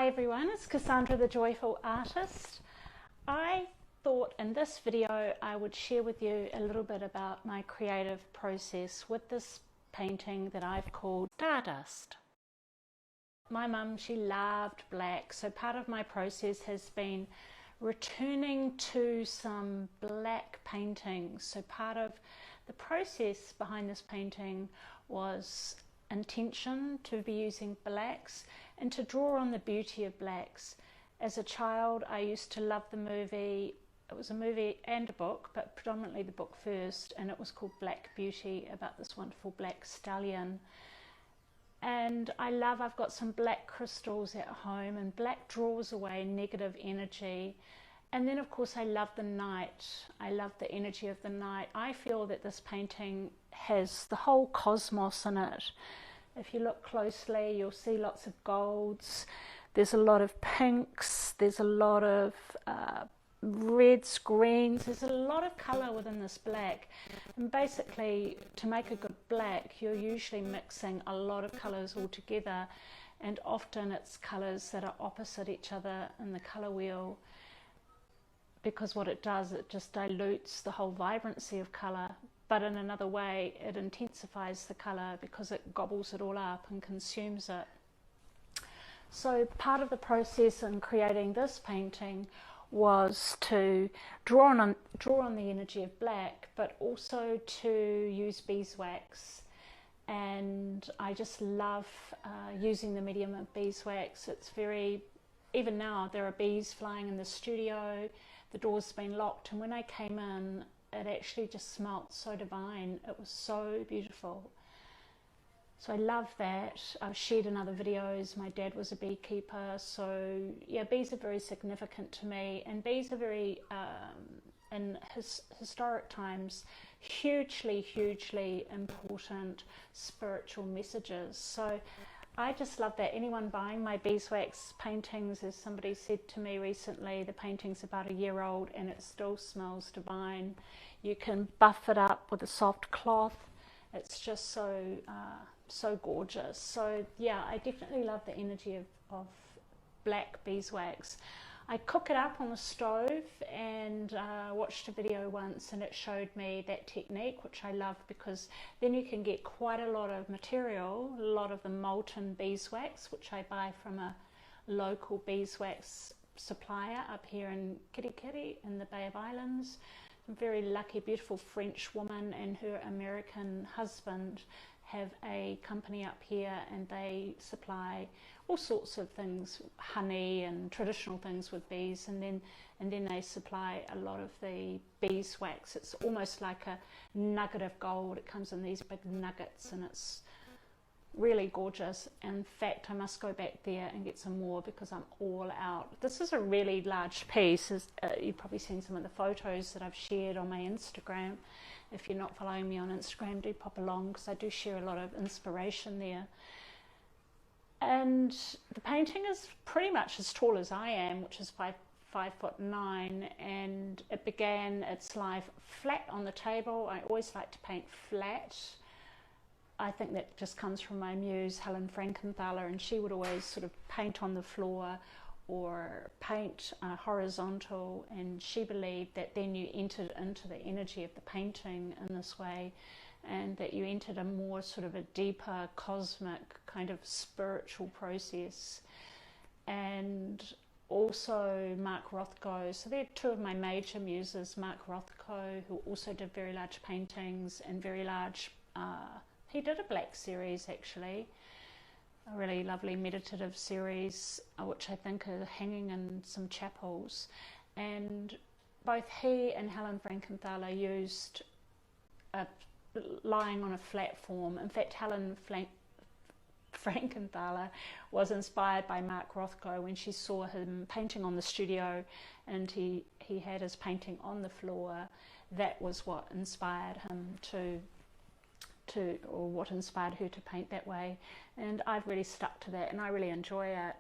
Hi everyone, it's Cassandra the Joyful Artist. I thought in this video I would share with you a little bit about my creative process with this painting that I've called Stardust. My mum, she loved black, so part of my process has been returning to some black paintings. So part of the process behind this painting was intention to be using blacks and to draw on the beauty of blacks. As a child, I used to love the movie. It was a movie and a book, but predominantly the book first, and it was called Black Beauty, about this wonderful black stallion. And I've got some black crystals at home, and black draws away negative energy. And then of course I love the night. I love the energy of the night. I feel that this painting has the whole cosmos in it. If you look closely, you'll see lots of golds. There's a lot of pinks. There's a lot of reds, greens. There's a lot of colour within this black. And basically, to make a good black, you're usually mixing a lot of colours all together. And often it's colours that are opposite each other in the colour wheel. Because what it does, it just dilutes the whole vibrancy of colour. But in another way, it intensifies the colour because it gobbles it all up and consumes it. So part of the process in creating this painting was to draw on the energy of black, but also to use beeswax. And I just love using the medium of beeswax. It's even now there are bees flying in the studio. The door's been locked, and when I came in, it actually just smelt so divine. It was so beautiful. So I love that. I've shared in other videos. My dad was a beekeeper, so yeah, bees are very significant to me, and bees are very, in historic times, hugely important spiritual messages. So I just love that. Anyone buying my beeswax paintings, as somebody said to me recently, the painting's about a year old and it still smells divine. You can buff it up with a soft cloth. It's just so gorgeous. So yeah, I definitely love the energy of black beeswax. I cook it up on the stove, and watched a video once and it showed me that technique, which I love, because then you can get quite a lot of material, a lot of the molten beeswax, which I buy from a local beeswax supplier up here in Kirikiri in the Bay of Islands. A very lucky, beautiful French woman and her American husband have a company up here, and they supply all sorts of things, honey and traditional things with bees, and then they supply a lot of the beeswax. It's almost like a nugget of gold. It comes in these big nuggets, and it's really gorgeous. In fact, I must go back there and get some more because I'm all out. This is a really large piece. You've probably seen some of the photos that I've shared on my Instagram. If you're not following me on Instagram, do pop along, because I do share a lot of inspiration there. And the painting is pretty much as tall as I am, which is 5'9", and it began its life flat on the table. I always like to paint flat. I think that just comes from my muse, Helen Frankenthaler, and she would always sort of paint on the floor or paint horizontal, and she believed that then you entered into the energy of the painting in this way, and that you entered a more sort of a deeper cosmic kind of spiritual process. And also Mark Rothko, so they're two of my major muses. Mark Rothko, who also did very large paintings and very large, he did a black series actually, a really lovely meditative series, which I think are hanging in some chapels. And both he and Helen Frankenthaler used lying on a flat form. In fact, Helen Frankenthaler was inspired by Mark Rothko when she saw him painting on the studio, and he had his painting on the floor. That was what inspired him or what inspired her to paint that way, and I've really stuck to that, and I really enjoy it.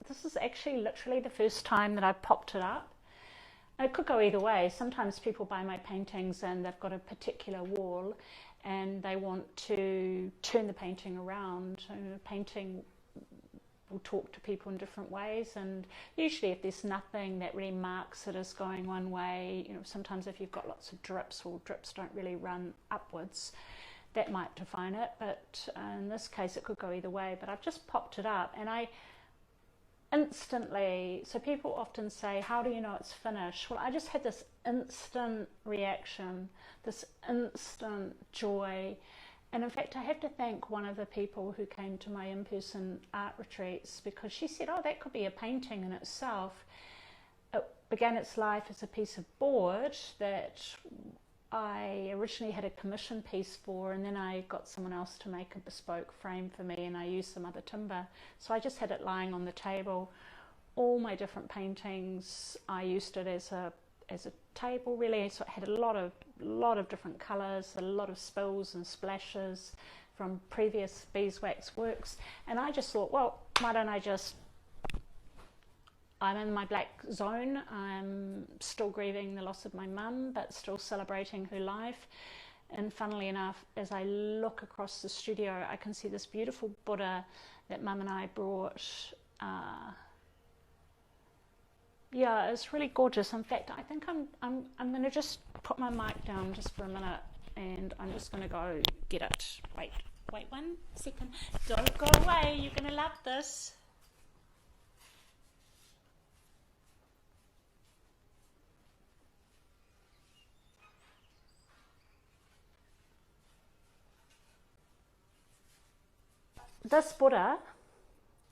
This is actually literally the first time that I've popped it up. It could go either way. Sometimes people buy my paintings and they've got a particular wall, and they want to turn the painting around. Painting will talk to people in different ways, and usually if there's nothing that really marks it as going one way, sometimes if you've got lots of drips, or drips don't really run upwards, that might define it, but in this case it could go either way. But I've just popped it up, and I instantly, so people often say, how do you know it's finished? Well, I just had this instant reaction, this instant joy. And in fact, I have to thank one of the people who came to my in-person art retreats, because she said, oh, that could be a painting in itself. It began its life as a piece of board that I originally had a commission piece for, and then I got someone else to make a bespoke frame for me, and I used some other timber. So I just had it lying on the table. All my different paintings, I used it as a table, really. So it had a lot of different colours, a lot of spills and splashes from previous beeswax works, and I just thought, well, why don't I just, I'm in my black zone. I'm still grieving the loss of my mum, but still celebrating her life. And funnily enough, as I look across the studio, I can see this beautiful Buddha that Mum and I brought. Yeah, it's really gorgeous. In fact, I think I'm going to just put my mic down just for a minute, and I'm just going to go get it. Wait 1 second. Don't go away. You're going to love this. This Buddha,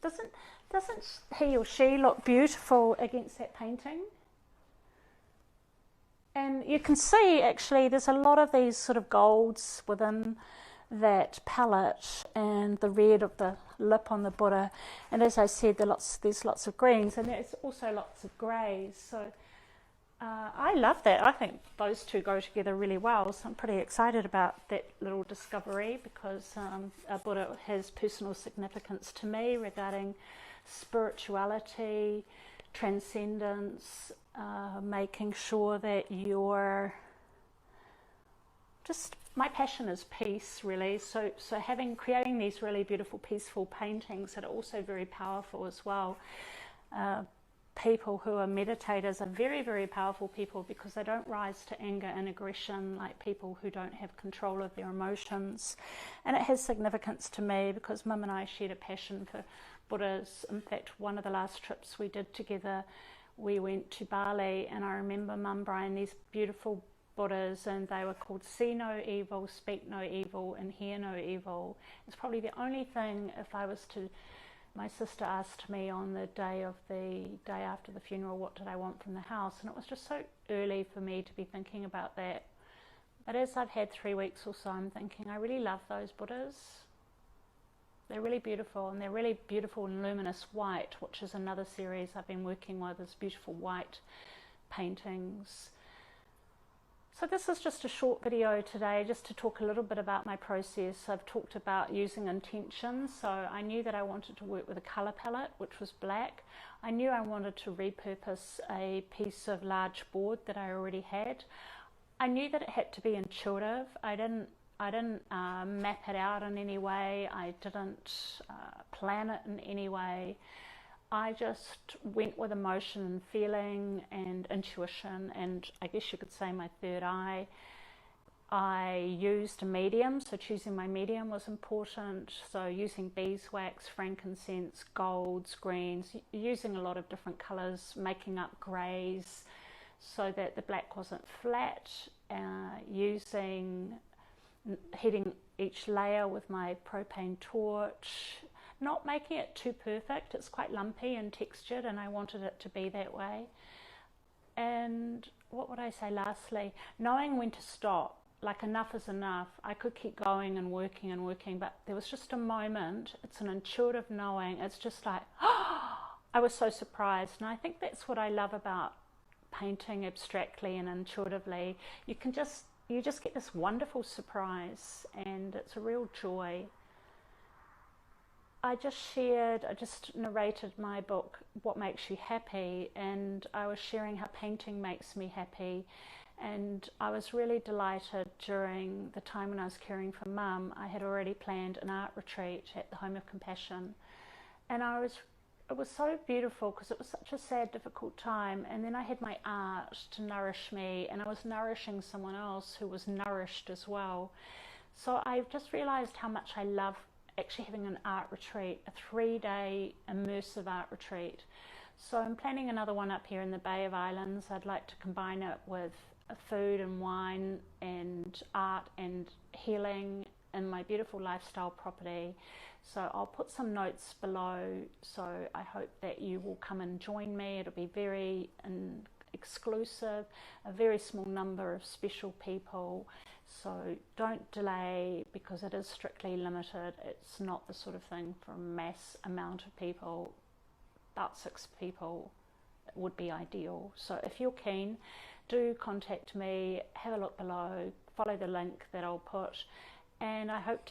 doesn't he or she look beautiful against that painting? And you can see actually there's a lot of these sort of golds within that palette, and the red of the lip on the Buddha, and as I said, there's lots of greens, and there's also lots of greys. So I love that. I think those two go together really well, so I'm pretty excited about that little discovery, because Buddha has personal significance to me regarding spirituality, transcendence, making sure that you're just, my passion is peace, really. So creating these really beautiful, peaceful paintings that are also very powerful as well. People who are meditators are very, very powerful people, because they don't rise to anger and aggression like people who don't have control of their emotions. And it has significance to me because Mum and I shared a passion for Buddhas. In fact, one of the last trips we did together, we went to Bali, and I remember Mum buying these beautiful Buddhas, and they were called See No Evil, Speak No Evil, and Hear No Evil. It's probably the only thing, if I was to, my sister asked me on the day after the funeral, what did I want from the house? And it was just so early for me to be thinking about that. But as I've had 3 weeks or so, I'm thinking, I really love those Buddhas. They're really beautiful, and they're really beautiful in luminous white, which is another series I've been working with, is beautiful white paintings. So this is just a short video today, just to talk a little bit about my process. I've talked about using intention. So I knew that I wanted to work with a colour palette, which was black. I knew I wanted to repurpose a piece of large board that I already had. I knew that it had to be intuitive. I didn't map it out in any way. I didn't plan it in any way. I just went with emotion and feeling and intuition, and I guess you could say my third eye. I used a medium, so choosing my medium was important. So using beeswax, frankincense, golds, greens, using a lot of different colours, making up greys so that the black wasn't flat, heating each layer with my propane torch, not making it too perfect. It's quite lumpy and textured, and I wanted it to be that way. And what would I say lastly? Knowing when to stop. Like, enough is enough. I could keep going and working, but there was just a moment. It's an intuitive knowing. It's just like, oh, I was so surprised. And I think that's what I love about painting abstractly and intuitively. You just get this wonderful surprise, and it's a real joy. I just narrated my book, What Makes You Happy, and I was sharing how painting makes me happy. And I was really delighted during the time when I was caring for Mum. I had already planned an art retreat at the Home of Compassion, and it was so beautiful because it was such a sad, difficult time. And then I had my art to nourish me, and I was nourishing someone else who was nourished as well. So I've just realised how much I love actually having an art retreat, a 3-day immersive art retreat. So I'm planning another one up here in the Bay of Islands. I'd like to combine it with food and wine and art and healing in my beautiful lifestyle property. So I'll put some notes below, so I hope that you will come and join me. It'll be very exclusive, a very small number of special people. So don't delay, because it is strictly limited. It's not the sort of thing for a mass amount of people. About 6 people would be ideal. So if you're keen, do contact me, have a look below, follow the link that I'll put, and I hope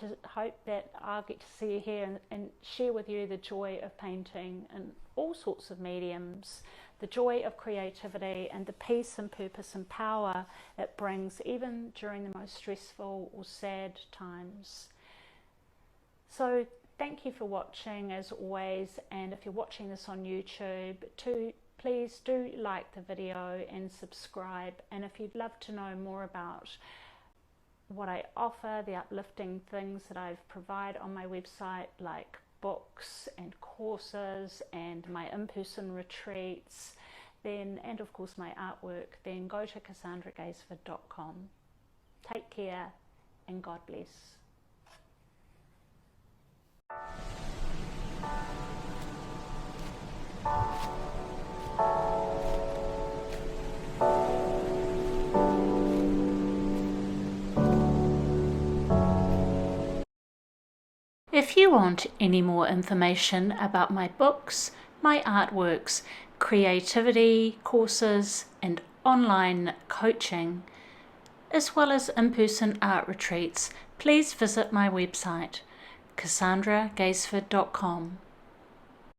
that I'll get to see you here and share with you the joy of painting in all sorts of mediums, the joy of creativity and the peace and purpose and power it brings even during the most stressful or sad times. So thank you for watching as always, and if you're watching this on YouTube, please do like the video and subscribe. And if you'd love to know more about what I offer, the uplifting things that I've provided on my website, like books and courses and my in-person retreats, then, and of course my artwork, then go to cassandragaisford.com. Take care and God bless. If you want any more information about my books, my artworks, creativity courses and online coaching, as well as in-person art retreats, please visit my website, cassandragaisford.com.